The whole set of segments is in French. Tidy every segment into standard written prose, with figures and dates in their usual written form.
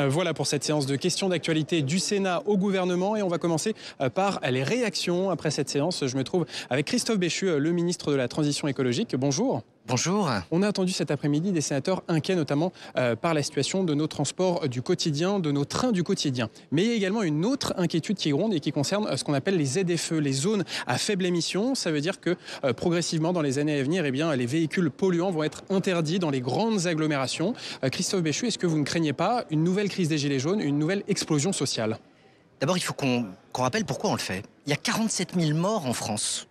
Voilà pour cette séance de questions d'actualité du Sénat au gouvernement et on va commencer par les réactions. Après cette séance, je me trouve avec Christophe Béchu, le ministre de la Transition écologique. Bonjour. Bonjour. On a entendu cet après-midi des sénateurs inquiets notamment par la situation de nos transports du quotidien, de nos trains du quotidien. Mais il y a également une autre inquiétude qui gronde et qui concerne ce qu'on appelle les ZFE, les zones à faible émission. Ça veut dire que progressivement dans les années à venir, les véhicules polluants vont être interdits dans les grandes agglomérations. Christophe Béchu, est-ce que vous ne craignez pas une nouvelle crise des Gilets jaunes, une nouvelle explosion sociale? D'abord, il faut qu'on rappelle pourquoi on le fait. Il y a 47 000 morts en France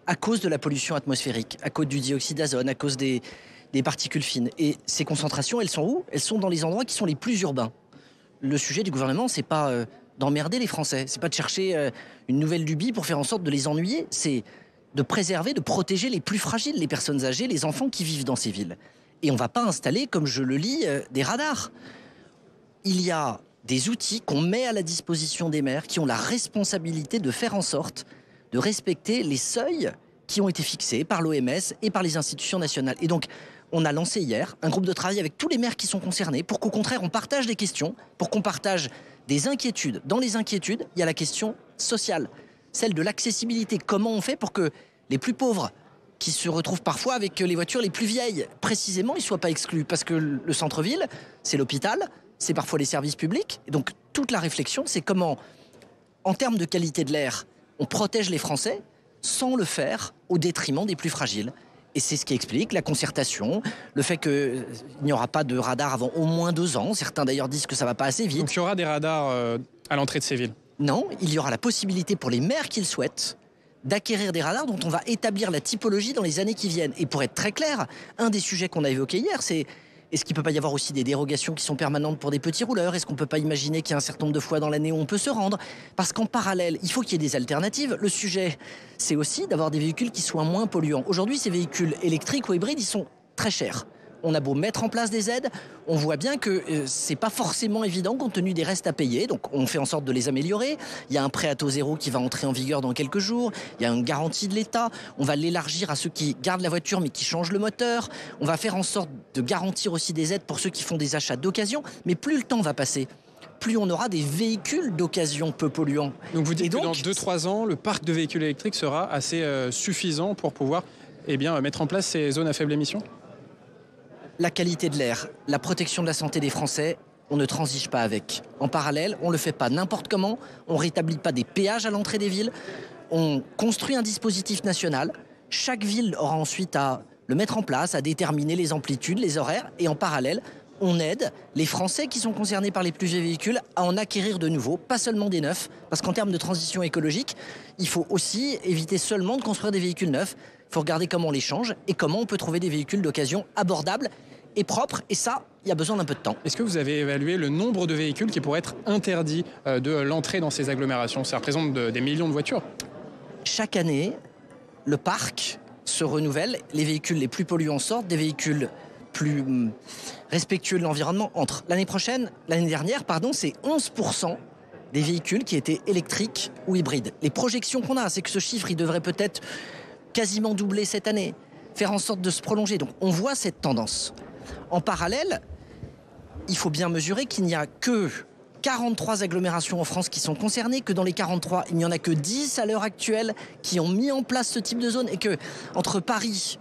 à cause de la pollution atmosphérique, à cause du dioxyde d'azote, à cause des particules fines. Et ces concentrations, elles sont où? Elles sont dans les endroits qui sont les plus urbains. Le sujet du gouvernement, c'est pas d'emmerder les Français, c'est pas de chercher une nouvelle lubie pour faire en sorte de les ennuyer, c'est de préserver, de protéger les plus fragiles, les personnes âgées, les enfants qui vivent dans ces villes. Et on va pas installer, comme je le lis, des radars. Il y a des outils qu'on met à la disposition des maires qui ont la responsabilité de faire en sorte de respecter les seuils qui ont été fixés par l'OMS et par les institutions nationales. Et donc, on a lancé hier un groupe de travail avec tous les maires qui sont concernés pour qu'au contraire, on partage des questions, pour qu'on partage des inquiétudes. Dans les inquiétudes, il y a la question sociale, celle de l'accessibilité. Comment on fait pour que les plus pauvres, qui se retrouvent parfois avec les voitures les plus vieilles, précisément, ils ne soient pas exclus? Parce que le centre-ville, c'est l'hôpital, c'est parfois les services publics. Et donc, toute la réflexion, c'est comment, en termes de qualité de l'air, on protège les Français sans le faire au détriment des plus fragiles. Et c'est ce qui explique la concertation, le fait qu'il n'y aura pas de radar avant au moins 2 ans. Certains d'ailleurs disent que ça ne va pas assez vite. Donc il y aura des radars à l'entrée de ces villes? Non, il y aura la possibilité pour les maires qui le souhaitent d'acquérir des radars dont on va établir la typologie dans les années qui viennent. Et pour être très clair, un des sujets qu'on a évoqué hier, c'est: est-ce qu'il ne peut pas y avoir aussi des dérogations qui sont permanentes pour des petits rouleurs? Est-ce qu'on ne peut pas imaginer qu'il y a un certain nombre de fois dans l'année où on peut se rendre? Parce qu'en parallèle, il faut qu'il y ait des alternatives. Le sujet, c'est aussi d'avoir des véhicules qui soient moins polluants. Aujourd'hui, ces véhicules électriques ou hybrides, ils sont très chers. On a beau mettre en place des aides, on voit bien que c'est pas forcément évident compte tenu des restes à payer. Donc on fait en sorte de les améliorer. Il y a un prêt à taux zéro qui va entrer en vigueur dans quelques jours. Il y a une garantie de l'État. On va l'élargir à ceux qui gardent la voiture mais qui changent le moteur. On va faire en sorte de garantir aussi des aides pour ceux qui font des achats d'occasion. Mais plus le temps va passer, plus on aura des véhicules d'occasion peu polluants. Donc vous dites que dans 2-3 ans, le parc de véhicules électriques sera assez suffisant pour pouvoir mettre en place ces zones à faible émission? La qualité de l'air, la protection de la santé des Français, on ne transige pas avec. En parallèle, on ne le fait pas n'importe comment, on ne rétablit pas des péages à l'entrée des villes, on construit un dispositif national. Chaque ville aura ensuite à le mettre en place, à déterminer les amplitudes, les horaires, et en parallèle, on aide les Français qui sont concernés par les plus vieux véhicules à en acquérir de nouveaux, pas seulement des neufs, parce qu'en termes de transition écologique, il faut aussi éviter seulement de construire des véhicules neufs. Il faut regarder comment on les change et comment on peut trouver des véhicules d'occasion abordables et propres. Et ça, il y a besoin d'un peu de temps. Est-ce que vous avez évalué le nombre de véhicules qui pourraient être interdits de l'entrée dans ces agglomérations? Ça représente des millions de voitures. Chaque année, le parc se renouvelle. Les véhicules les plus polluants sortent, des véhicules plus respectueux de l'environnement entrent. L'année dernière, c'est 11% des véhicules qui étaient électriques ou hybrides. Les projections qu'on a, c'est que ce chiffre, il devrait peut-être quasiment doubler cette année, faire en sorte de se prolonger. Donc on voit cette tendance. En parallèle, il faut bien mesurer qu'il n'y a que 43 agglomérations en France qui sont concernées, que dans les 43, il n'y en a que 10 à l'heure actuelle qui ont mis en place ce type de zone, et que entre Paris,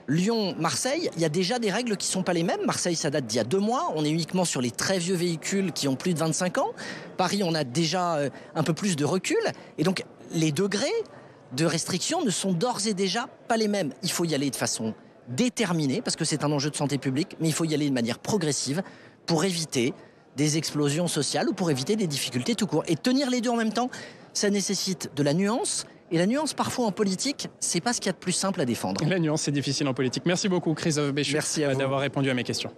Lyon, Marseille, il y a déjà des règles qui ne sont pas les mêmes. Marseille, ça date d'il y a 2 mois. On est uniquement sur les très vieux véhicules qui ont plus de 25 ans. Paris, on a déjà un peu plus de recul. Et donc, les degrés de restriction ne sont d'ores et déjà pas les mêmes. Il faut y aller de façon déterminée, parce que c'est un enjeu de santé publique, mais il faut y aller de manière progressive pour éviter des explosions sociales ou pour éviter des difficultés tout court. Et tenir les deux en même temps, ça nécessite de la nuance. Et la nuance, parfois en politique, c'est pas ce qu'il y a de plus simple à défendre. La nuance, c'est difficile en politique. Merci beaucoup, Christophe Béchu, Merci à vous d'avoir répondu à mes questions.